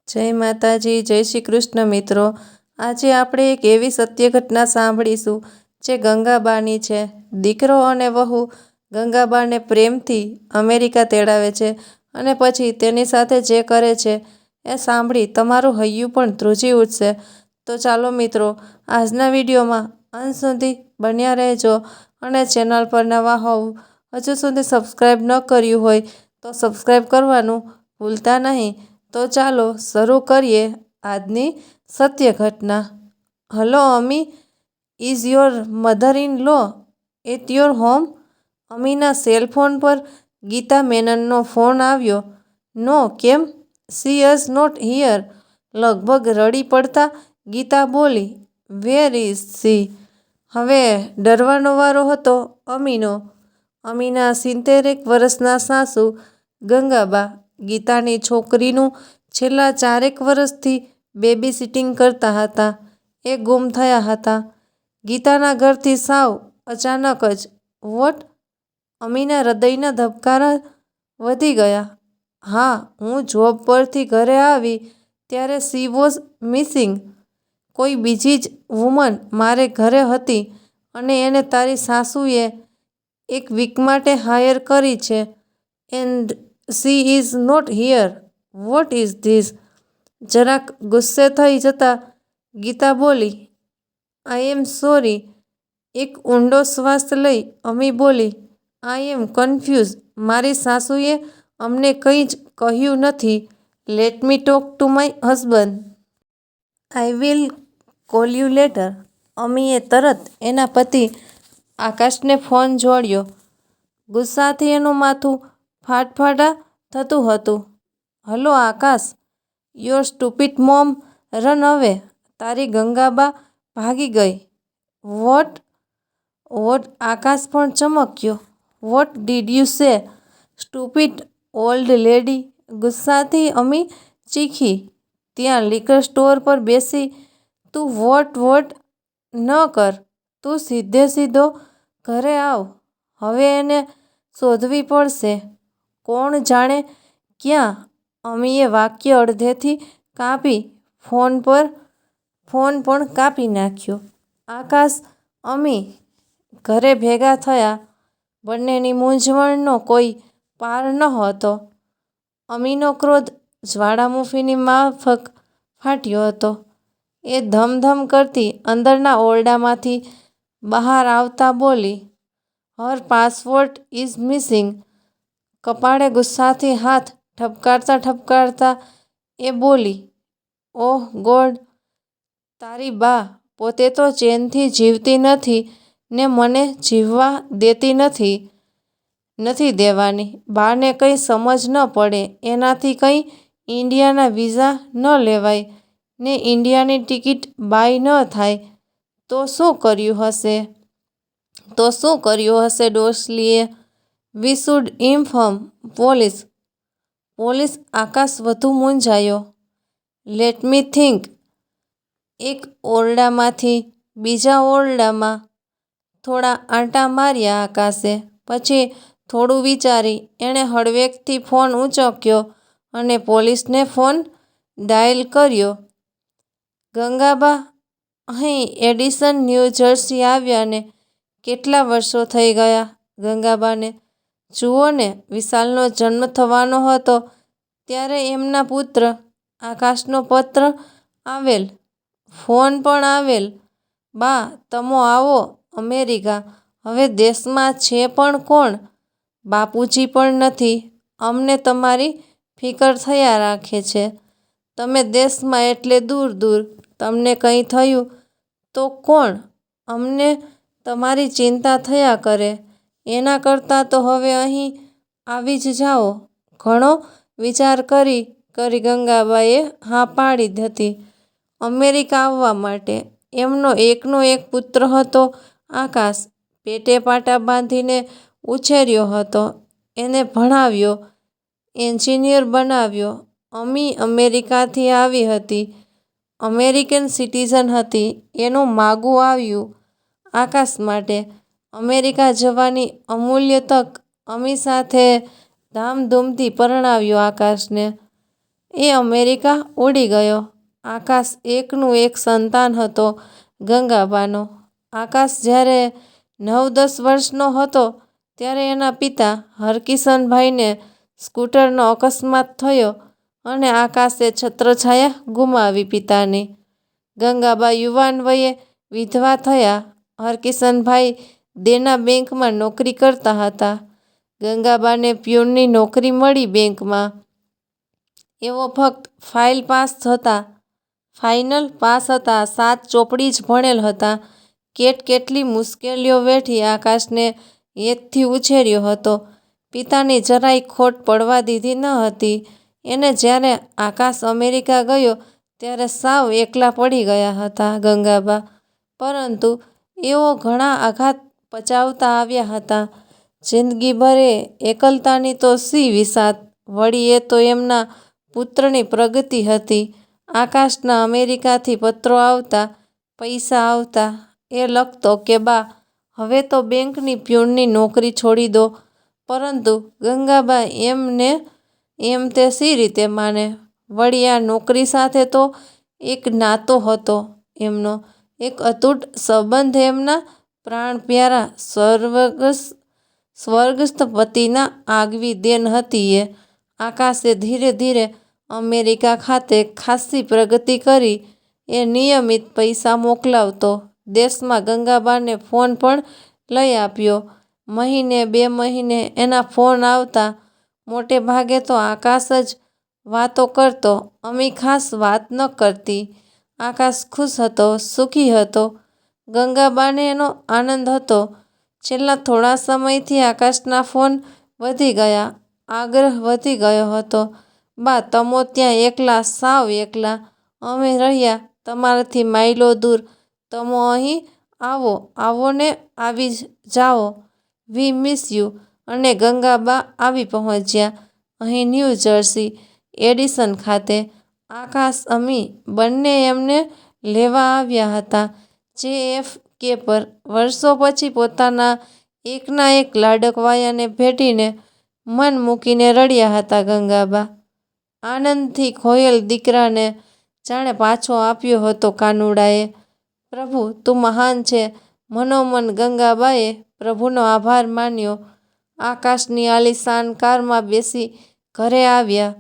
જય માતાજી, જય શ્રી કૃષ્ણ મિત્રો। આજે આપણે એક એવી સત્ય ઘટના સાંભળીશું જે ગંગાબાની છે। દીકરો અને વહુ ગંગાબાને પ્રેમથી અમેરિકા તેડાવે છે અને પછી તેની સાથે જે કરે છે એ સાંભળી તમારું હૈયું પણ ધ્રુજી ઉઠશે। તો ચાલો મિત્રો, આજના વિડીયોમાં અંત સુધી બન્યા રહેજો અને ચેનલ પર નવા હોવ, હજુ સુધી સબસ્ક્રાઈબ ન કર્યું હોય તો સબસ્ક્રાઈબ કરવાનું ભૂલતા નહીં। તો ચાલો શરૂ કરીએ આજની સત્ય ઘટના। Hello Ami, is your mother in law at your home? અમીના સેલ ફોન પર ગીતા મેનનનો ફોન આવ્યો। નો, કેમ? She is not here. લગભગ રડી પડતા ગીતા બોલી, વેર ઇઝ શી? હવે ડરવાનો વારો હતો અમીનો। અમીના 70 વર્ષના સાસુ ગંગાબા ગીતાની છોકરીનું છેલ્લા 4 વર્ષથી બેબી સિટિંગ કરતા હતા। એ ગુમ થયા હતા ગીતાના ઘરથી સાવ અચાનક જ। વોટ? અમીના હૃદયના ધબકારા વધી ગયા। હા, હું જોબ પરથી ઘરે આવી ત્યારે શી વોઝ મિસિંગ। કોઈ બીજી જ વુમન મારે ઘરે હતી અને એને તારી સાસુએ 1 વીક માટે હાયર કરી છે and she is not here. What is this? જરાક ગુસ્સે થઈ જતા ગીતા બોલી, આઈ એમ સોરી। એક ઊંડો શ્વાસ લઈ અમી બોલી, આઈ એમ કન્ફ્યુઝ। મારી સાસુએ અમને કંઈ જ કહ્યું નથી। Let me talk to my husband. I will call you later. અમીએ તરત એના પતિ આકાશને ફોન જોડ્યો। ગુસ્સાથી એનું માથું ફાટફાટા થતું હતું। Hello Akash, your stupid mom run away. તારી ગંગાબા ભાગી ગઈ। વોટ? વોટ? આકાશ પણ ચમક્યો। What did you say, stupid old lady? ગુસ્સાથી અમી ચીખી। ત્યાં લિકર સ્ટોર પર બેસી તું વોટ ન કર। તું સીધે સીધો ઘરે આવ। હવે એને શોધવી પડશે। કોણ જાણે ક્યાં? અમીએ વાક્ય અડધેથી કાપી ફોન પણ કાપી નાખ્યો। આકાશ, અમી ઘરે ભેગા થયા। બંનેની મૂંઝવણનો કોઈ પાર નહોતો। અમીનો ક્રોધ જ્વાળામુખીની માફક ફાટ્યો હતો। એ ધમધમ કરતી અંદરના ઓરડામાંથી બહાર આવતા બોલી, હર પાસપોર્ટ ઇઝ મિસિંગ। કપાળે ગુસ્સાથી હાથ ઠપકારતા એ બોલી, ઓહ ગોડ! તારી બા પોતે તો ચેનથી જીવતી નથી ને મને જીવવા દેતી નથી દેવાની। બાને કંઈ સમજ ન પડે એનાથી કંઈ ઇન્ડિયાના વિઝા ન લેવાય ને ઇન્ડિયાની ટિકિટ બાય ન થાય તો શું કર્યું હશે ડોશલીએ? We should inform police. Police? Akash વધુ મૂંઝાયો। Late me think. એક ઓરડામાંથી બીજા ઓરડામાં થોડા આંટા માર્યા આકાશે। પછી થોડું વિચારી એણે હળવેકથી ફોન ઊંચક્યો અને પોલીસને ફોન ડાયલ કર્યો। ગંગાબા અહીં એડિસન ન્યૂ જર્સી આવ્યાને કેટલા વર્ષો થઈ ગયા ગંગાબાને? જુઓ ને, વિશાલનો જન્મ થવાનો હતો ત્યારે એમના પુત્ર આકાશનો પત્ર આવેલ, ફોન પણ આવેલ। બા, તમો આવો અમેરિકા। હવે દેશમાં છે પણ કોણ? બાપુજી પણ નથી। અમને તમારી ફિકર થયા રાખે છે। તમે દેશમાં એટલે દૂર। તમને કંઈ થયું તો કોણ? અમને તમારી ચિંતા થયા કરે। એના કરતાં તો હવે અહીં આવી જ જાઓ। ઘણો વિચાર કરી ગંગાબાએ હા પાડી હતી અમેરિકા આવવા માટે। એમનો એકનો એક પુત્ર હતો આકાશ। પેટે પાટા બાંધીને ઉછેર્યો હતો। એને ભણાવ્યો, એન્જિનિયર બનાવ્યો। અમી અમેરિકાથી આવી હતી, અમેરિકન સિટીઝન હતી। એનું માગું આવ્યું આકાશ માટે। અમેરિકા જવાની અમૂલ્ય તક અમી સાથે ધામધૂમથી પરણાવ્યો આકાશને। એ અમેરિકા ઉડી ગયો. આકાશ એકનું એક સંતાન હતો ગંગાબાનો. આકાશ જ્યારે 9-10 વર્ષનો હતો ત્યારે એના પિતા હરકિશનભાઈને સ્કૂટરનો અકસ્માત થયો અને આકાશે છત્રછાયા ગુમાવી પિતાની. ગંગાબા યુવાન વયે વિધવા થયા. હરકિશનભાઈ દેના બેંકમાં નોકરી કરતા હતા. ગંગાબાને પ્યુનની નોકરી મળી બેંકમાં. એઓ ફક્ત ફાઇનલ પાસ હતા. 7 ચોપડી જ ભણેલ હતા. કેટલી મુશ્કેલીઓ વેઠી આકાશને હેતથી ઉછેર્યો હતો. પિતાની જરાય ખોટ પડવા દીધી ન હતી એને. જ્યારે આકાશ અમેરિકા ગયો ત્યારે સાવ એકલા પડી ગયા હતા ગંગાબા. પરંતુ એઓ ઘણા આઘાત પચાવતા આવ્યા હતા. જિંદગીભર એકલતાની તો શી વિષાદ! વળી એ તો એમના પુત્રની પ્રગતિ હતી. આકાશના અમેરિકાથી પત્રો આવતા, પૈસા આવતા. એ લખતો કે બા, હવે તો બેંકની પ્યુનની નોકરી છોડી દો. પરંતુ ગંગાબા એમ ને એમ તે શી રીતે માને? વળી આ નોકરી સાથે તો એક નાતો હતો એમનો, એક અતૂટ સંબંધ એમના પ્રાણપ્યારા સ્વર્ગસ્થ પતિના આગવી દેન હતી એ. આકાશે ધીરે ધીરે અમેરિકા ખાતે ખાસ્સી પ્રગતિ કરી. એ નિયમિત પૈસા મોકલાવતો. દેશમાં ગંગાબાને ફોન પણ લઈ આપ્યો. મહિને 2 મહિને એના ફોન આવતા. મોટે ભાગે તો આકાશ જ વાતો કરતો. અમી ખાસ વાત ન કરતી. આકાશ ખુશ હતો, સુખી હતો. ગંગાબાને એનો આનંદ હતો. છેલ્લા થોડા સમયથી આકાશના ફોન વધી ગયા. આગ્રહ વધી ગયો હતો. બા, તમો ત્યાં એકલા, સાવ એકલા. અમે રહ્યા તમારાથી માઈલો દૂર. તમો અહીં આવો ને આવી જાઓ. વી મિસ યુ. અને ગંગાબા આવી પહોંચ્યા અહીં ન્યૂ જર્સી, એડિસન ખાતે. આકાશ અમી બંને એમને લેવા આવ્યા હતા JFK પર. વર્ષો પછી પોતાના એકના એક લાડકવાયાને ભેટીને મન મૂકીને રડ્યા હતા ગંગાબા. આનંદથી ખોયેલ દીકરાને જાણે પાછો આપ્યો હતો કાનુડાએ. પ્રભુ, તું મહાન છે. મનોમન ગંગાબાએ પ્રભુનો આભાર માન્યો. આકાશની આલીશાન કારમાં બેસી ઘરે આવ્યા.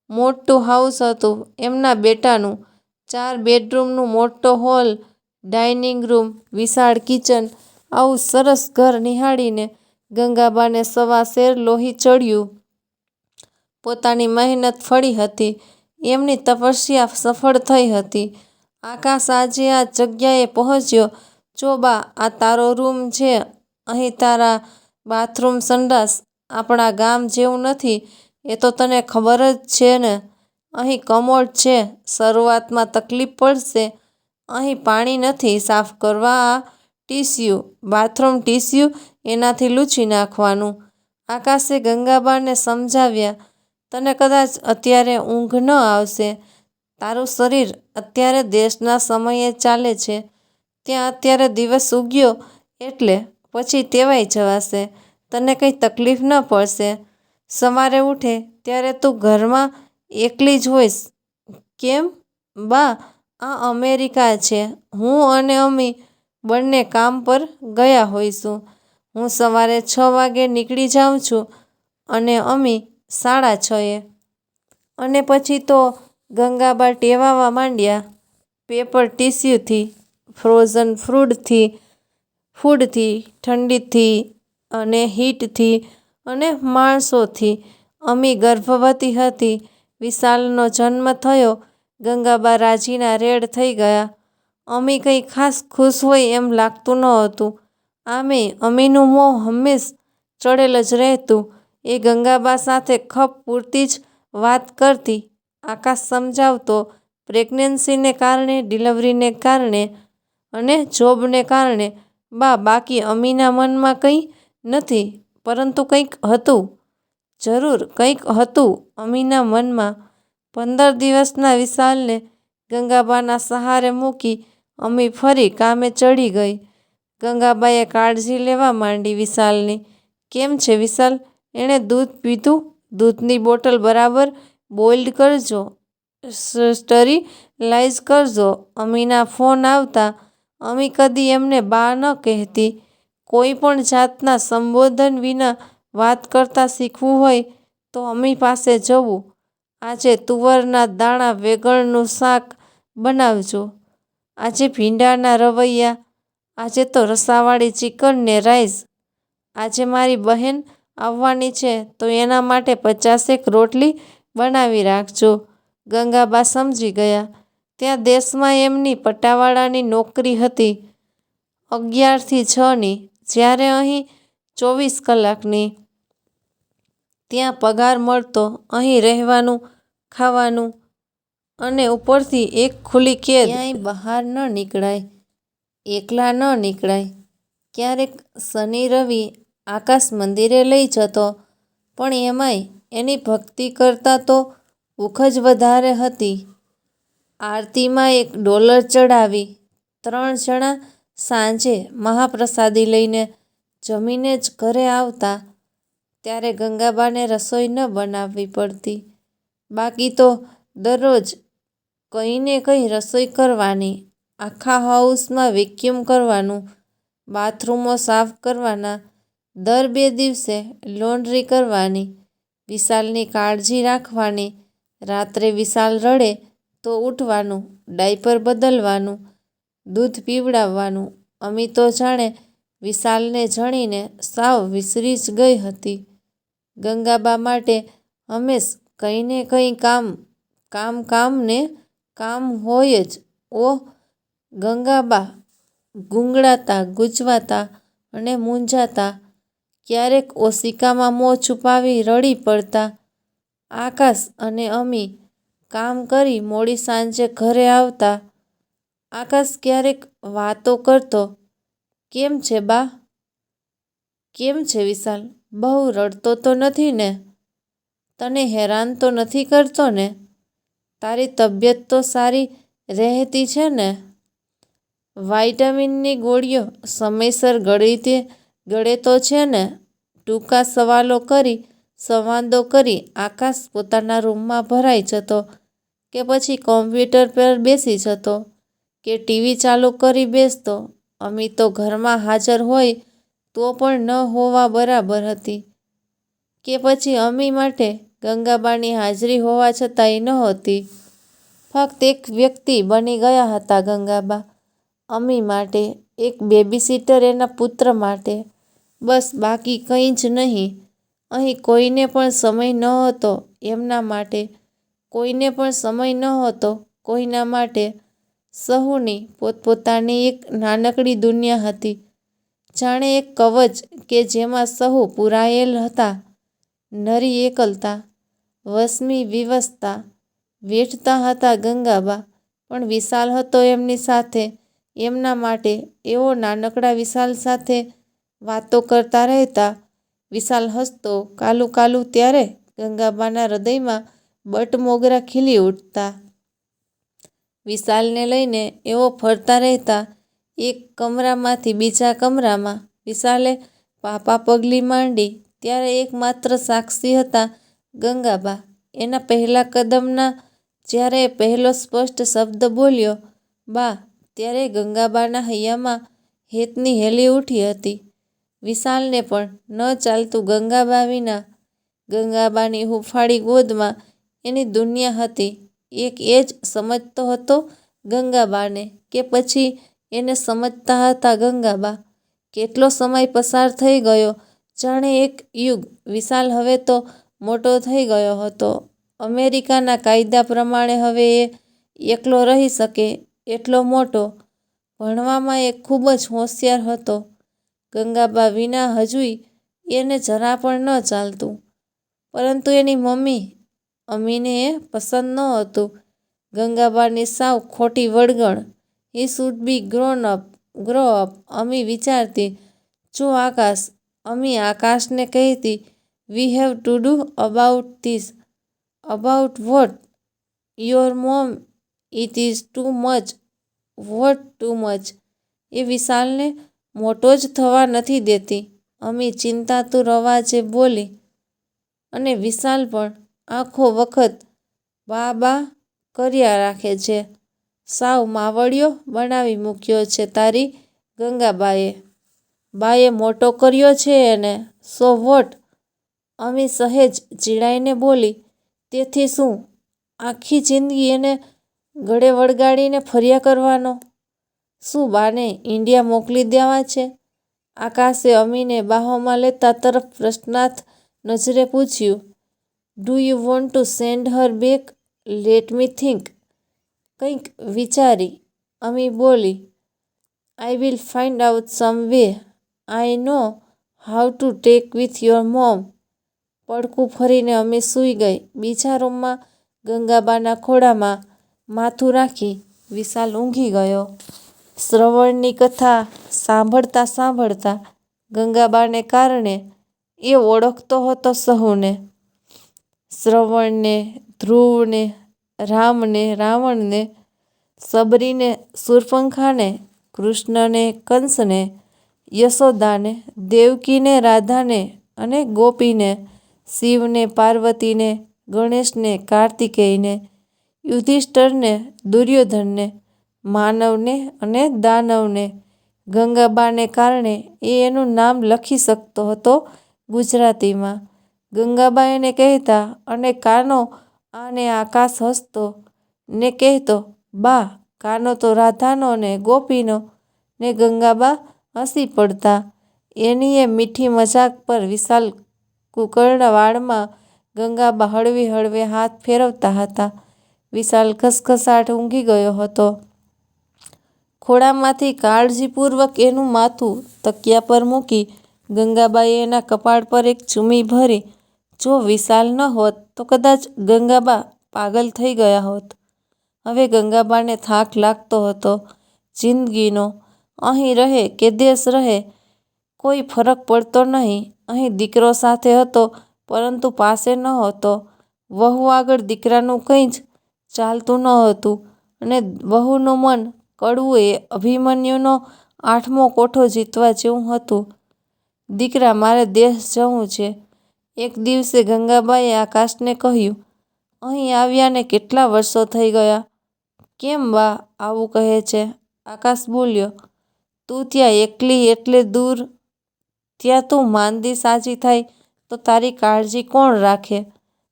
મોટું હાઉસ હતું એમના બેટાનું. 4 બેડરૂમનું મોટો હોલ, ડાઇનિંગ રૂમ, વિશાળ કિચન. આવું સરસ ઘર નિહાળીને ગંગાબાને સવાશેર લોહી ચડ્યું. પોતાની મહેનત ફળી હતી. એમની તપસ્યા સફળ થઈ હતી. આકાશ આજે આ જગ્યાએ પહોંચ્યો. જો બા, આ તારો રૂમ છે. અહીં તારા બાથરૂમ, સંડાસ આપણા ગામ જેવું નથી. એ તો તને ખબર જ છે ને. અહીં કમોડ છે. શરૂઆતમાં તકલીફ પડશે. અહીં પાણી નથી સાફ કરવા. આ ટીસ્યુ, બાથરૂમ ટીસ્યુ, એનાથી લૂછી નાખવાનું. આકાશે ગંગાબાને સમજાવ્યા. તને કદાચ અત્યારે ઊંઘ ન આવશે. તારું શરીર અત્યારે દેશના સમયે ચાલે છે. ત્યાં અત્યારે દિવસ ઉગ્યો એટલે પછી ટેવાઈ જવાશે. તને કંઈ તકલીફ ન પડશે. સવારે ઉઠે ત્યારે તું ઘરમાં એકલી જ હોઈશ. કેમ બા? આ અમેરિકા છે. હું અને અમી બંને કામ પર ગયા હોઈશું. હું સવારે 6 વાગે નીકળી જાઉં છું અને અમી 6:30. અને પછી તો ગંગાબા ટેવાવા માંડ્યા. પેપર ટીસ્યુથી, ફ્રોઝન ફૂડથી, ઠંડીથી અને હીટથી અને માણસોથી. અમી ગર્ભવતી હતી. વિશાલનો જન્મ થયો. ગંગાબા રાજીના રેડ થઈ ગયા. અમી કંઈ ખાસ ખુશ હોય એમ લાગતું નહોતું. આમેય અમીનું મોં હંમેશ ચડેલ જ રહેતું. એ ગંગાબા સાથે ખપ પૂરતી જ વાત કરતી. આકાશ સમજાવતો. પ્રેગ્નન્સીને કારણે, ડિલિવરીને કારણે અને જોબને કારણે. બા, બાકી અમીના મનમાં કંઈ નથી. પરંતુ કંઈક હતું. જરૂર કંઈક હતું અમીના મનમાં. 15 દિવસના વિશાલને ગંગાબાના સહારે મૂકી અમી ફરી કામે ચડી ગઈ. ગંગાબાએ કાળજી લેવા માંડી વિશાલની. કેમ છે વિશાલ? એણે દૂધ પીધું? દૂધની બોટલ બરાબર બોઇલ્ડ કરજો, સ્ટરીલાઇઝ કરજો. અમીના ફોન આવતા અમી કદી એમને બા ન કહેતી. કોઈ પણ જાતના સંબોધન વિના વાત કરતા શીખવું હોય તો અમી પાસે જવું. આજે તુવરના દાણા વેગણનું શાક બનાવજો. આજે ભીંડાના રવૈયા. આજે તો રસાવાળી ચિકન ને રાઈસ. આજે મારી બહેન આવવાની છે તો એના માટે 50 રોટલી બનાવી રાખજો. ગંગાબા સમજી ગયા. ત્યાં દેશમાં એમની પટાવાળાની નોકરી હતી 11 થી 6 ની, જ્યારે અહીં 24 કલાકની. ત્યાં પગાર મળતો, અહીં રહેવાનું, ખાવાનું અને ઉપરથી એક ખુલ્લી કેદ. ક્યાંય બહાર ન નીકળાય, એકલા ન નીકળાય. ક્યારેક શનિ રવિ આકાશ મંદિરે લઈ જતો, પણ એમાંય એની ભક્તિ કરતાં તો ભૂખ જ વધારે હતી. આરતીમાં $1 ચડાવી 3 જણા સાંજે મહાપ્રસાદી લઈને જમીને જ ઘરે આવતા. ત્યારે ગંગાબાને રસોઈ ન બનાવવી પડતી. બાકી તો દરરોજ કંઈ ને કંઈ રસોઈ કરવાની, આખા હાઉસમાં વેક્યુમ કરવાનું, બાથરૂમો સાફ કરવાના, દર 2 દિવસે લોન્ડ્રી કરવાની, વિશાલની કાળજી રાખવાની. રાત્રે વિશાલ રડે તો ઉઠવાનું, ડાયપર બદલવાનું, દૂધ પીવડાવવાનું. અમી તો જાણે વિશાલને જણીને સાવ વિસરી જ ગઈ હતી. ગંગાબા માટે હંમેશ કંઈ ને કંઈ કામ ને કામ હોય જ. ઓહ! ગંગાબા ગુંગળાતા, ગૂંચવાતા અને મૂંઝાતા. ક્યારેક ઓશિકામાં મોં છુપાવી રડી પડતા. આકાશ અને અમી કામ કરી મોડી સાંજે ઘરે આવતા. આકાશ ક્યારેક વાતો કરતો. કેમ છે બા? કેમ છે વિશાલ? બહુ રડતો તો નથી ને? તને હેરાન તો નથી કરતો ને? તારી તબિયત તો સારી રહેતી છે ને? વાઇટામિનની ગોળીઓ સમયસર ગળે તો છે ને? ટૂંકા સંવાદો કરી આકાશ પોતાના રૂમમાં ભરાઈ જતો, કે પછી કોમ્પ્યુટર પર બેસી જતો, કે ટીવી ચાલુ કરી બેસતો. અમી તો ઘરમાં હાજર હોય તો પણ ન હોવા બરાબર હતી, કે પછી અમી માટે ગંગાબાની હાજરી હોવા છતાંય નહોતી. ફક્ત એક વ્યક્તિ બની ગયા હતા ગંગાબા. અમી માટે એક બેબીસિટર એના પુત્ર માટે. બસ, બાકી કંઈ જ નહીં. અહીં કોઈને પણ સમય નહોતો એમના માટે, કોઈને પણ સમય નહોતો કોઈના માટે. સહુની પોતપોતાની એક નાનકડી દુનિયા હતી, જાણે એક કવચ કે જેમાં સહુ પૂરાયેલ હતા. નરી એકલતા, વશમી વિવશતા વેઠતા હતા ગંગાબા. પણ વિશાલ હતો એમની સાથે. એમના માટે એવો નાનકડા વિશાલ સાથે વાતો કરતા રહેતા. વિશાલ હસતો કાલું કાલું ત્યારે ગંગાબાના હૃદયમાં બટમોગરા ખીલી ઉઠતા. વિશાલને લઈને એઓ ફરતા રહેતા એક કમરામાંથી બીજા કમરામાં. વિશાલે પાપા પગલી માંડી ત્યારે એકમાત્ર સાક્ષી હતા ગંગાબા. એના પહેલા કદમના જ્યારે એ પહેલો સ્પષ્ટ શબ્દ બોલ્યો, બા, ત્યારે ગંગાબાના હૈયામાં હેતની હેલી ઉઠી હતી. વિશાલને પણ ન ચાલતું ગંગાબા વિના. ગંગાબાની હૂંફાળી ગોદમાં એની દુનિયા હતી. એક એ જ સમજતો હતો ગંગાબાને, કે પછી એને સમજતા હતા ગંગાબા. કેટલો સમય પસાર થઈ ગયો, જાણે એક યુગ. વિશાલ હવે તો મોટો થઈ ગયો હતો. અમેરિકાના કાયદા પ્રમાણે હવે એ એકલો રહી શકે એટલો મોટો. ભણવામાં એ ખૂબ જ હોશિયાર હતો. ગંગાબા વિના હજુય એને જરા પણ ન ચાલતું. પરંતુ એની મમ્મી અમીને એ પસંદ નહોતું. ગંગાબાની સાવ ખોટી વળગણ. He should be grow up, Ami વિચારતી. જો આકાશ, અમી આકાશને કહેતી, we have to do about this. About what? Your mom it is too much. What too much? એ વિશાલને મોટો જ થવા નથી દેતી, અમી ચિંતાતુર અવાજે બોલી. અને વિશાલ પણ આખો વખત બા કર્યા રાખે છે. સાવ માવડિયો બનાવી મૂક્યો છે તારી ગંગાબાએ. બાએ મોટો કર્યો છે એને. So what? અમી સહેજ ચીડાઈને બોલી. તેથી શું? આખી જિંદગી એને ગળે વળગાડીને ફર્યા કરવાનો? શું બાને ઇન્ડિયા મોકલી દેવા છે? આકાશે અમીને બાહોમાં લેતા તરફ પ્રશ્નાર્થ નજરે પૂછ્યું. Do you want to send her back? Let me think. કંઈક વિચારી અમી બોલી. I will find out some way. I know how to take with your mom. પડખું ફરીને અમી સૂઈ ગઈ. બીજા રૂમમાં ગંગાબાના ખોળામાં માથું રાખી વિશાલ ઊંઘી ગયો. શ્રવણની કથા સાંભળતા સાંભળતા ગંગાબાને કારણે એ ઓળખતો હતો સહુને. શ્રવણને, ધ્રુવને, રામને, રાવણને, સબરીને, શૂર્પણખાને, કૃષ્ણને, કંસને, યશોદાને, દેવકીને, રાધાને અને ગોપીને, શિવને, પાર્વતીને, ગણેશને, કાર્તિકેયને, યુધિષ્ઠરને, દુર્યોધનને, માનવને અને દાનવને. ગંગાબાને કારણે એ એનું નામ લખી શકતો હતો ગુજરાતીમાં. ગંગાબા એને કહેતા અને કાનો અને આકાશ હસતો ને કહેતો, બા કાનો તો રાધાનો ને ગોપીનો, ને ગંગાબા હસી પડતા. એની એ મીઠી મજાક પર વિશાલ કુકરના વાળમાં ગંગાબા હળવે હળવે હાથ ફેરવતા હતા. વિશાલ ખસખસાટ ઊંઘી ગયો હતો. ખોળામાંથી કાળજીપૂર્વક એનું માથું તકિયા પર મૂકી ગંગાબાએ એના કપાળ પર એક ચુમ્મી ભરી. જો વિશાલ ન હોત તો કદાચ ગંગાબા પાગલ થઈ ગયા હોત. હવે ગંગાબાને થાક લાગતો હતો જિંદગીનો. અહીં રહે કે દેશ રહે કોઈ ફરક પડતો નહીં. અહીં દીકરો સાથે હતો પરંતુ પાસે નહોતો. વહુ આગળ દીકરાનું કંઈ જ ચાલતું નહોતું અને વહુનું મન કડવું એ અભિમન્યુનો 8મો કોઠો જીતવા જેવું હતું. દીકરા મારે દેશ જવું છે. એક દિવસે ગંગાબાએ આકાશને કહ્યું. અહીં આવ્યાને કેટલા વર્ષો થઈ ગયા? કેમ બા આવું કહે છે? આકાશ બોલ્યો. તું ત્યાં એકલી એટલે દૂર. ત્યાં તું માંદી સાજી થાય તો તારી કાળજી કોણ રાખે?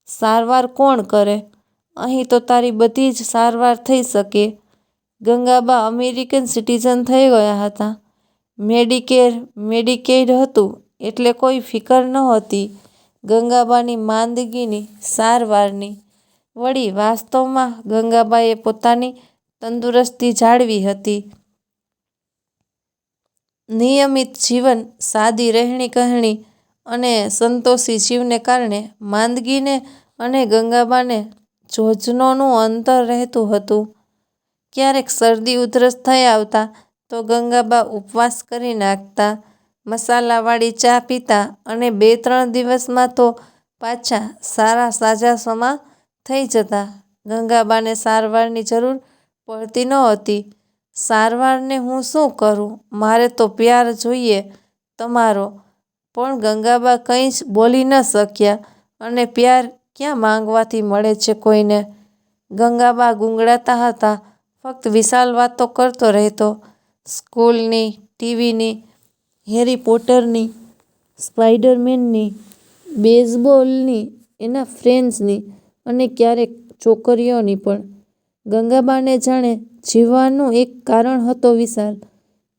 સારવાર કોણ કરે? અહીં તો તારી બધી જ સારવાર થઈ શકે. ગંગાબા અમેરિકન સિટીઝન થઈ ગયા હતા. મેડિકેર, મેડિકેઇડ હતું એટલે કોઈ ફિકર નહોતી ગંગાબાની માંદગીની સારવારની. વળી વાસ્તવમાં ગંગાબાએ પોતાની તંદુરસ્તી જાળવી હતી. નિયમિત જીવન, સાદી રહેણી કહેણી અને સંતોષી જીવને કારણે માંદગીને અને ગંગાબાને જોજનોનું અંતર રહેતું હતું. ક્યારેક શરદી ઉધરસ થઈ આવતા તો ગંગાબા ઉપવાસ કરી નાખતા, મસાલાવાળી ચા પીતા અને 2-3 દિવસમાં તો પાછા સારા સાજાસમા થઈ જતા. ગંગાબાને સારવારની જરૂર પડતી નહોતી. સારવારને હું શું કરું? મારે તો પ્યાર જોઈએ તમારો. પણ ગંગાબા કંઈ જ બોલી ન શક્યા અને પ્યાર ક્યાં માંગવાથી મળે છે કોઈને? ગંગાબા ગુંગળાતા હતા. ફક્ત વિશાલ વાતો કરતો રહેતો. સ્કૂલની, ટીવીની, હેરી પોટરની, સ્પાઈડરમેનની, બેઝબોલની, એના ફ્રેન્ડ્સની અને ક્યારેક છોકરીઓની પણ. ગંગાબાને જાણે જીવવાનું એક કારણ હતો વિશાલ.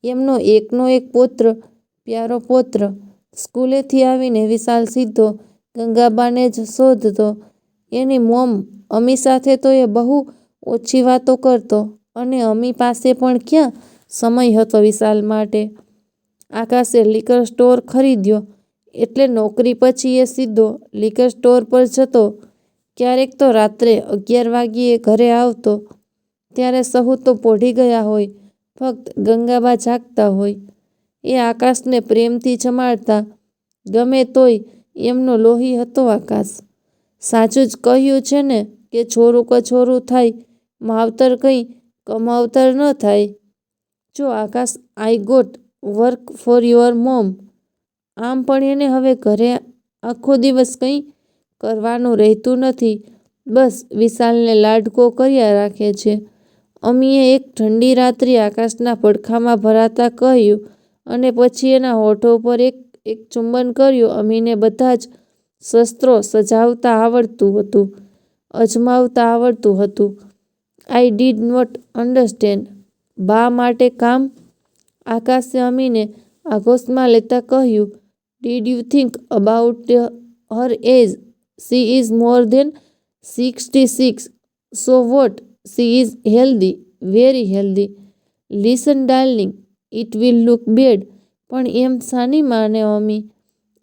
એમનો એકનો એક પૌત્ર, પ્યારો પૌત્ર. સ્કૂલેથી આવીને વિશાલ સીધો ગંગાબાને જ શોધતો. એની મોમ અમી સાથે તો એ બહુ ઓછી વાતો કરતો અને અમી પાસે પણ ક્યાં સમય હતો વિશાલ માટે. આકાશે લિકર સ્ટોર ખરીદ્યો એટલે નોકરી પછી એ સીધો લિકર સ્ટોર પર જતો. ક્યારેક તો રાત્રે 11 વાગ્યે ઘરે આવતો. ત્યારે સહુ તો પોઢી ગયા હોય, ફક્ત ગંગાબા જાગતા હોય. એ આકાશને પ્રેમથી જમાડતા. ગમે તોય એમનો લોહી હતો આકાશ. સાચું જ કહ્યું છે ને કે છોરું કછોરું થાય, માવતર કંઈ કમાવતર ન થાય. જો Akash, I got work for your mom. આમ પણ એને હવે ઘરે આખો દિવસ કંઈ કરવાનું રહેતું નથી. બસ વિશાલને લાડકો કર્યા રાખે છે. અમીએ એક ઠંડી રાત્રિ આકાશના પડખામાં ભરાતા કહ્યું અને પછી એના હોઠો પર એક ચુંબન કર્યું. અમીને બધા જ શસ્ત્રો સજાવતા આવડતું હતું, અજમાવતા આવડતું હતું. I did not understand. બા માટે કામ? આકાશે અમીને આઘોષમાં લેતા કહ્યું. Did you think about her age? She is more than 66. So what? She is healthy, very healthy. Listen darling, it will look bad. પણ એમ શાની માને અમી?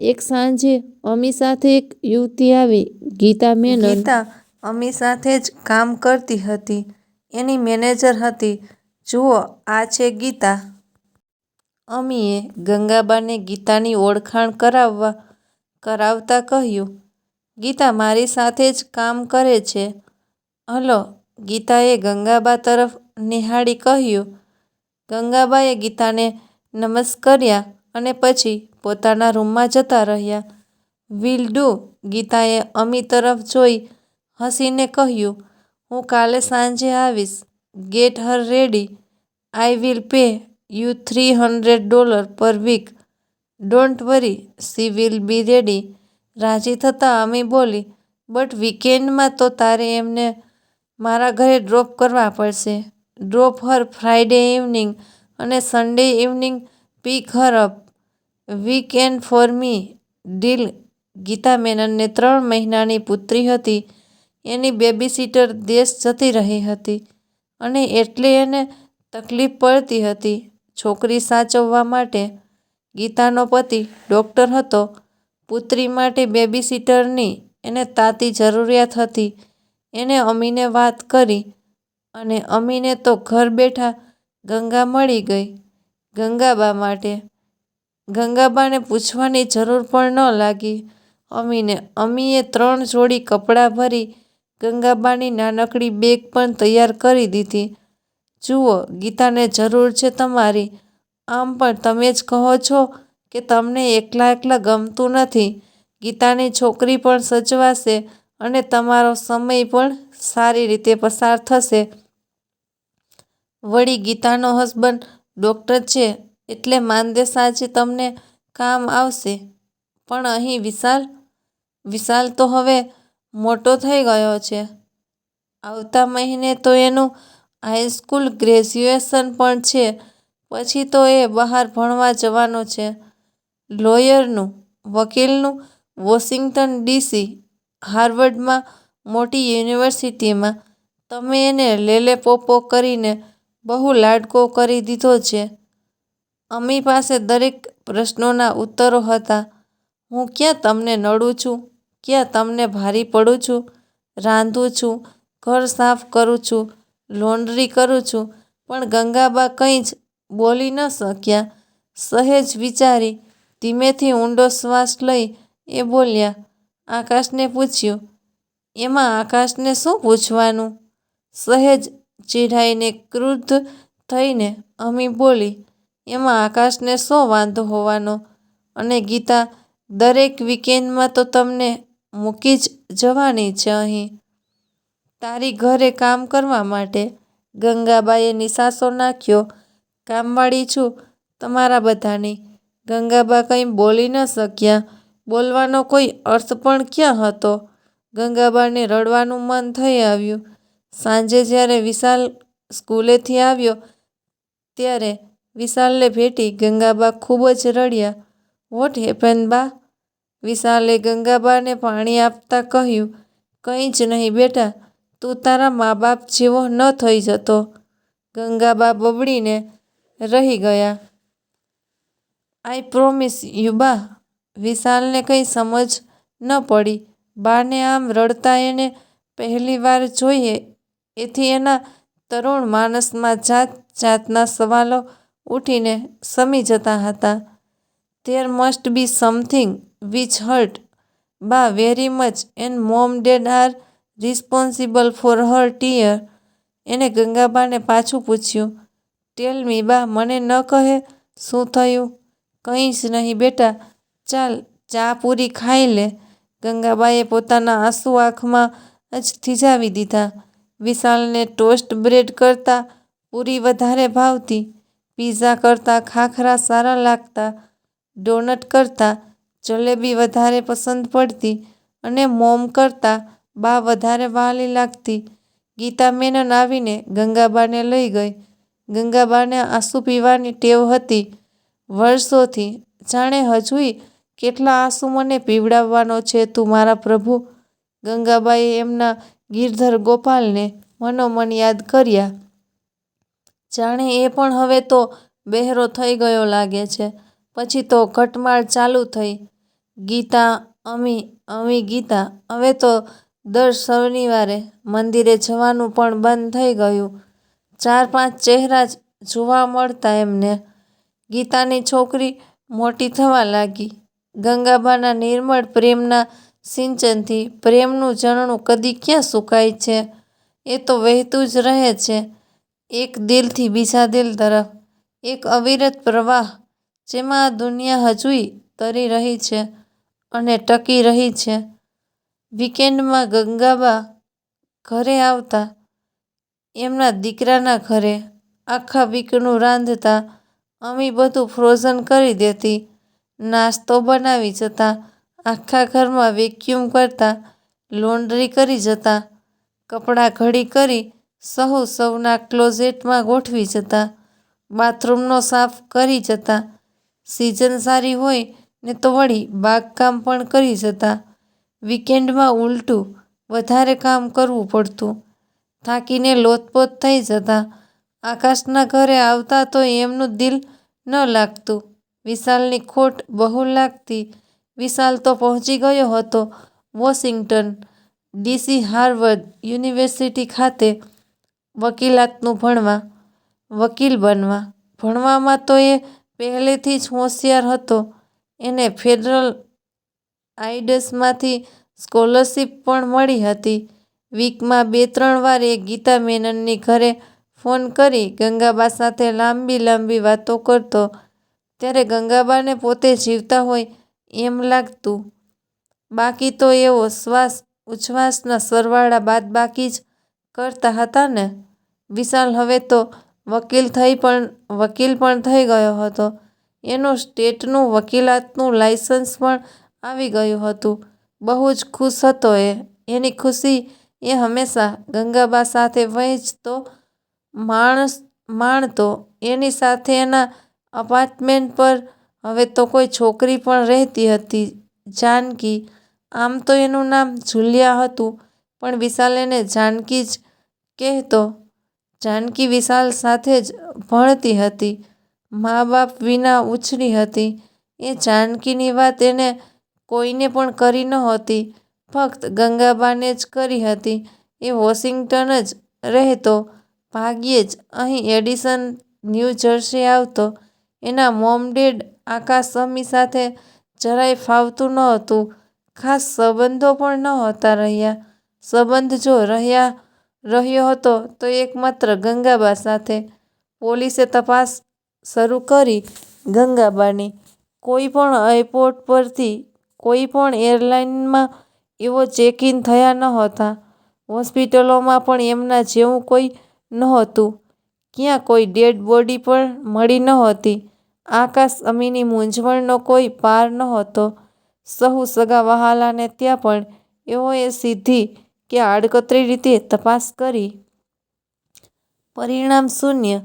એક સાંજે અમી સાથે એક યુવતી આવી, ગીતા મેનન. ગીતા અમી સાથે જ કામ કરતી હતી. એની મેનેજર હતી. જુઓ, આ છે ગીતા. અમીએ ગંગાબાને ગીતાની ઓળખાણ કરાવતા કહ્યું. ગીતા મારી સાથે જ કામ કરે છે. હલો. ગીતાએ ગંગાબા તરફ નિહાળી કહ્યું. ગંગાબાએ ગીતાને નમસ્કર્યા અને પછી પોતાના રૂમમાં જતા રહ્યા. Will do. ગીતાએ અમી તરફ જોઈ હસીને કહ્યું. હું કાલે સાંજે આવીશ. Get her ready. I will pay you $300 per week. Don't worry, she will be ready. રાજી થતાં અમી બોલી. બટ વીકેન્ડમાં તો તારે એમને મારા ઘરે ડ્રોપ કરવા પડશે. ડ્રોપ હર ફ્રાઇડે ઇવનિંગ અને Sunday evening pick her up. Weekend for me. Deal. Geeta મેનનને 3 મહિનાની પુત્રી હતી. એની બેબીસિટર દેશ જતી રહી હતી અને એટલે એને તકલીફ પડતી હતી છોકરી સાચવવા માટે. ગીતાનો પતિ ડૉક્ટર હતો. પુત્રી માટે બેબીસિટરની એને તાતી જરૂરિયાત હતી. એણે અમીને વાત કરી અને અમીને તો ઘર બેઠા ગંગા મળી ગઈ. ગંગાબા માટે. ગંગાબાને પૂછવાની જરૂર પણ ન લાગી અમીને. અમીએ 3 જોડી કપડાં ભરી ગંગાબાની નાનકડી બેગ પણ તૈયાર કરી દીધી. જુઓ, ગીતાને જરૂર છે તમારી. આમ પણ તમે જ કહો છો કે તમને એકલા ગમતું નથી. ગીતાની છોકરી પણ સચવાશે અને તમારો સમય પણ સારી રીતે પસાર થશે. વળી ગીતાનો હસબન્ડ ડૉક્ટર છે એટલે માંદે સાંજે તમને કામ આવશે. પણ અહીં વિશાલ? વિશાલ તો હવે મોટો થઈ ગયો છે. આવતા મહિને તો એનું હાઈસ્કૂલ ગ્રેજ્યુએશન પણ છે. પછી તો એ બહાર ભણવા જવાનો છે. લોયરનું, વકીલનું. વોશિંગ્ટન ડીસી, હાર્વર્ડમાં, મોટી યુનિવર્સિટીમાં. તમે એને લેલે પોપો કરીને બહુ લાડકો કરી દીધો છે. અમી પાસે દરેક પ્રશ્નોના ઉત્તરો હતા. હું ક્યાં તમને નડું છું? ક્યાં તમને ભારી પડું છું? રાંધું છું, ઘર સાફ કરું છું, લોન્ડ્રી કરું છું. પણ ગંગાબા કંઈ જ બોલી ન શક્યા. સહેજ વિચારી, ધીમેથી ઊંડો શ્વાસ લઈ એ બોલ્યા. આકાશને પૂછ્યું. એમાં આકાશને શું પૂછવાનું? સહેજ ચીડાઈને, ક્રુદ્ધ થઈને અમી બોલી. એમાં આકાશને શો વાંધો હોવાનો? અને ગીતા દરેક વીકેન્ડમાં તો તમને મૂકી જ જવાની છે અહીં, તારી ઘરે કામ કરવા માટે. ગંગાબાએ નિસાસો નાખ્યો. કામવાળી છું તમારા બધાની. ગંગાબા કંઈ બોલી ન શક્યા. બોલવાનો કોઈ અર્થ પણ ક્યાં હતો? ગંગાબાને રડવાનું મન થઈ આવ્યું. સાંજે જ્યારે વિશાલ સ્કૂલેથી આવ્યો ત્યારે વિશાલને ભેટી ગંગાબા ખૂબ જ રડ્યા. વોટ હેપન બા? વિશાલે ગંગાબાને પાણી આપતા કહ્યું. કંઈ જ નહીં બેટા, તું તારા મા બાપ જેવો ન થઈ જતો. ગંગાબા બબડીને રહી ગયા. આઈ પ્રોમિસ યુ બા. વિશાલને કંઈ સમજ ન પડી. બાને આમ રડતા એણે પહેલીવાર જોઈ એથી એના તરુણ માનસમાં જાત જાતના સવાલો ઊઠીને શમી જતા હતા. There must be something which hurt બા very much and mom dad are responsible for her tear. એણે ગંગાબાને પાછું પૂછ્યું. ટેલ મી બા, મને ન કહે શું થયું? કંઈ જ નહીં બેટા, ચાલ ચા પૂરી ખાઈ લે. ગંગાબાએ પોતાના આંસુ આંખમાં જ થીજાવી દીધા. વિશાલને ટોસ્ટ બ્રેડ કરતાં પૂરી વધારે ભાવતી, પિઝા કરતાં ખાખરા સારા લાગતા, ડોનટ કરતાં જલેબી વધારે પસંદ પડતી અને મોમ કરતાં બા વધારે વહાલી લાગતી. ગીતા મેનન આવીને ગંગાબાને લઈ ગઈ. ગંગાબાને આંસુ પીવાની ટેવ હતી વર્ષોથી. જાણે હજુય કેટલા આંસુ મને પીવડાવવાનો છે તું મારા પ્રભુ. ગંગાબાએ એમના ગિરધર ગોપાલને મનોમન યાદ કર્યા. જાણે એ પણ હવે તો બહેરો થઈ ગયો લાગે છે. પછી તો ઘટમાળ ચાલુ થઈ. ગીતા, અમી ગીતા. હવે તો દર શનિવારે મંદિરે જવાનું પણ બંધ થઈ ગયું. 4-5 ચહેરા જ જોવા મળતા એમને. ગીતાની છોકરી મોટી થવા લાગી. ગંગાબાના નિર્મળ પ્રેમના સિંચનથી પ્રેમનું ઝરણું કદી ક્યાં સુકાય છે? એ તો વહેતું જ રહે છે એક દિલથી બીજા દિલ તરફ. એક અવિરત પ્રવાહ જેમાં આ દુનિયા હજુય તરી રહી છે અને ટકી રહી છે. વીકેન્ડમાં ગંગાબા ઘરે આવતા, એમના દીકરાના ઘરે. આખા વીકનું રાંધતા. અમી બધું ફ્રોઝન કરી દેતી. નાસ્તો બનાવી જતા. આખા ઘરમાં વેક્યુમ કરતા. લોન્ડ્રી કરી જતા. કપડાં ઘડી કરી સૌના ક્લોઝેટમાં ગોઠવી જતા. બાથરૂમનો સાફ કરી જતા. સિઝન સારી હોય ને તો વળી બાગકામ પણ કરી જતા. વીકેન્ડમાં ઉલટું વધારે કામ કરવું પડતું. થાકીને લોથપોથ થઈ જતા. આકાશના ઘરે આવતા તો એમનું દિલ ન લાગતું. વિશાલની ખોટ બહુ લાગતી. વિશાલ તો પહોંચી ગયો હતો વોશિંગ્ટન ડી.સી. હાર્વર્ડ યુનિવર્સિટી ખાતે વકીલાતનું ભણવા. વકીલ બનવા. ભણવામાં તો એ પહેલેથી જ હોશિયાર હતો. એને ફેડરલ આઇડસમાંથી સ્કોલરશીપ પણ મળી હતી. વીકમાં 2-3 વાર એ ગીતા મેનનની ઘરે ફોન કરી ગંગાબા સાથે લાંબી વાતો કરતો. ત્યારે ગંગાબાને પોતે જીવતા હોય એમ લાગતું. બાકી તો એઓ શ્વાસ ઉચ્છ્વાસના સરવાળા બાદબાકી જ કરતા હતા ને. વિશાલ હવે તો વકીલ પણ થઈ ગયો હતો. એનું સ્ટેટનું વકીલાતનું લાયસન્સ પણ આવી ગયું હતું. બહુ જ ખુશ હતો એ. એની ખુશી એ હંમેશા ગંગાબા સાથે વહેંચતો, માણતો. એની સાથે એના અપાર્ટમેન્ટ પર હવે તો કોઈ છોકરી પણ રહેતી હતી, જાનકી. આમ તો એનું નામ જુલિયા હતું પણ વિશાલ એને જાનકી જ કહેતો. જાનકી વિશાલ સાથે જ ભણતી હતી. મા બાપ વિના ઉછરી હતી. એ જાનકીની વાત એને કોઈને પણ કરી નહોતી. ફક્ત ગંગાબાને જ કરી હતી. એ વોશિંગ્ટન જ રહેતો. ભાગ્યે જ અહીં એડિસન ન્યૂ જર્સી આવતો. એના મોમ ડેડ આકાશ અમી સાથે જરાય ફાવતું નહોતું. ખાસ સંબંધો પણ નહોતા રહ્યા. સંબંધ જો રહ્યો હતો તો એકમાત્ર ગંગાબા સાથે. પોલીસે તપાસ શરૂ કરી ગંગાબાની. કોઈ પણ એરપોર્ટ પરથી, કોઈ પણ એરલાઇનમાં એઓ ચેક ઇન થયા નહોતા. હોસ્પિટલોમાં પણ એમના જેવું કોઈ નહોતું. ક્યાં કોઈ ડેડ બોડી પણ મળી નહોતી. આકાશ અમીની મૂંઝવણનો કોઈ પાર નહોતો. સહુ સગા વહાલાને ત્યાં પણ એઓએ સીધી કે આડકતરી રીતે તપાસ કરી. પરિણામ શૂન્ય.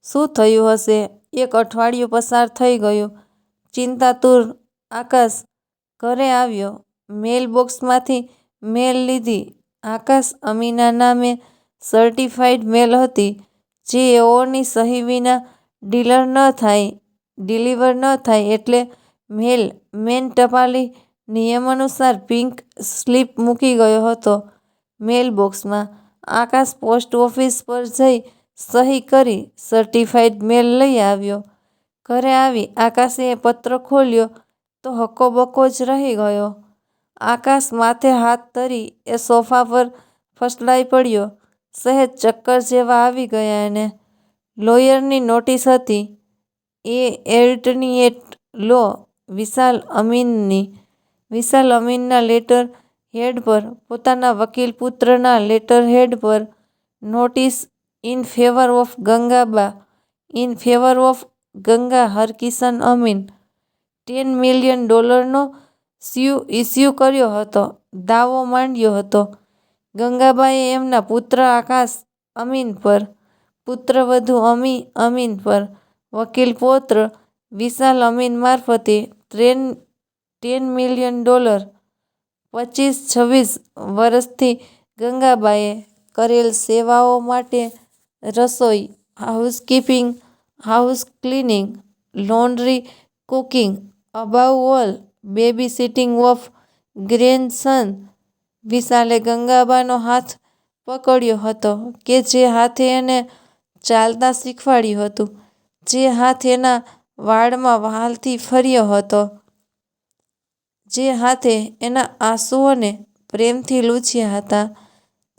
શું થયું હશે? એક અઠવાડિયું પસાર થઈ ગયું. ચિંતાતુર આકાશ ઘરે આવ્યો. મેલ બોક્સમાંથી મેલ લીધી. આકાશ અમીના નામે સર્ટિફાઇડ મેલ હતી, જે એઓની સહી વિના ડિલિવર ન થાય એટલે મેન ટપાલી નિયમાનુસાર પિંક સ્લીપ મૂકી ગયો હતો મેલ બોક્સમાં. આકાશ પોસ્ટ ઓફિસ પર જઈ સહી કરી સર્ટિફાઇડ મેલ લઈ આવ્યો. ઘરે આવી આકાશે એ પત્ર ખોલ્યો તો હક્કોબક્કો જ રહી ગયો. આકાશ માથે હાથ ધરી એ સોફા પર ફસડાઈ પડ્યો. સહેજ ચક્કર જેવા આવી ગયા એને. લોયરની નોટિસ હતી. એ એટર્ની એટ લો વિશાલ અમીનના લેટર હેડ પર પોતાના વકીલ પુત્રના લેટર હેડ પર notice in favour of Ganga Harkishan Amin $10 million issue કર્યો હતો. દાવો માંડ્યો હતો ગંગાબાએ એમના પુત્ર આકાશ અમીન પર, પુત્રવધુ અમીન પર વકીલ પૌત્ર વિશાલ અમીન મારફતે $10 મિલિયન 25-26 વર્ષથી ગંગાબાએ કરેલ સેવાઓ માટે રસોઈ, housekeeping, house cleaning, laundry, cooking, above all baby sitting of grandson. વિશાલે ગંગાબાનો હાથ પકડ્યો હતો કે જે હાથે એને ચાલતા શીખવાડ્યું હતું, જે હાથ એના વાળમાં વ્હાલથી ફર્યો હતો, જે હાથે એના આંસુઓને પ્રેમથી લૂછ્યા હતા,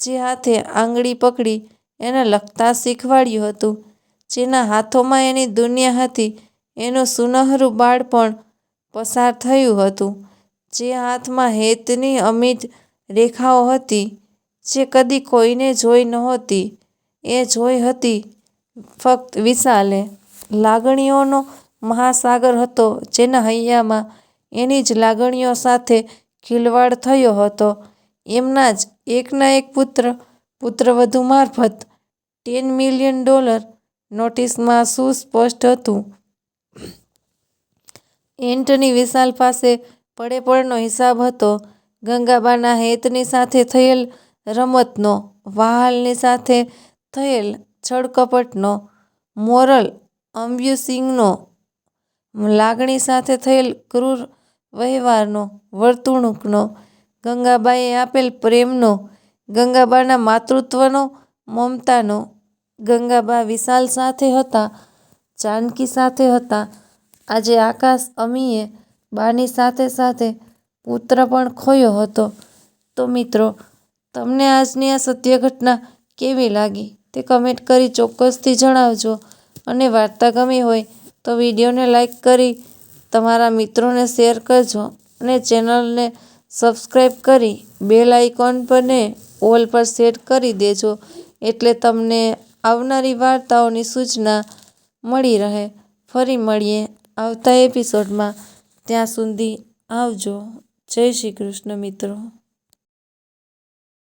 જે હાથે આંગળી પકડી એને લખતા શીખવાડ્યું હતું, જેના હાથોમાં એની દુનિયા હતી, એનું સુનહરું બાળપણ પસાર થયું હતું, જે હાથમાં હેતની અમિટ રેખાઓ હતી, જે કદી કોઈને જોઈ નહોતી, એ જોઈ હતી ફક્ત વિશાલે. લાગણીઓનો મહાસાગર હતો જેના હૈયામાં એની જ લાગણીઓ સાથે ખિલવાડ થયો હતો. એમના જ એકના એક પુત્રવધુ મારફત $10 મિલિયન નોટિસમાં સુસ્પષ્ટ હતું. એન્ટની વિશાલ પાસે પડે-પડનો હિસાબ હતો ગંગાબાના હેતની સાથે થયેલ રમતનો, વ્હાલની સાથે થયેલ છળકપટનો, મોરલ અબ્યુસિંગનો, લાગણી સાથે થયેલ ક્રૂર વ્યવહારનો, વર્તણૂકનો, ગંગાબાએ આપેલ પ્રેમનો, ગંગાબાના માતૃત્વનો, મમતાનો. ગંગાબા વિશાલ સાથે હતા, જાનકી સાથે હતા. આજે આકાશ અમીએ બાની સાથે સાથે પુત્ર પણ ખોયો હતો. તો મિત્રો, તમને આજની આ સત્ય ઘટના કેવી લાગી તે કમેન્ટ કરી ચોક્કસથી જણાવજો. અને વાર્તા ગમી હોય તો વિડીયોને લાઈક કરી તમારા મિત્રોને શેર કરજો અને ચેનલને સબસ્ક્રાઈબ કરી બેલ આઇકોન પરને ઓલ પર સેટ કરી દેજો, એટલે તમને આવનારી વાર્તાઓની સૂચના મળી રહે. ફરી મળીએ આવતા એપિસોડમાં. ત્યાં સુધી આવજો. જય શ્રી કૃષ્ણ મિત્રો.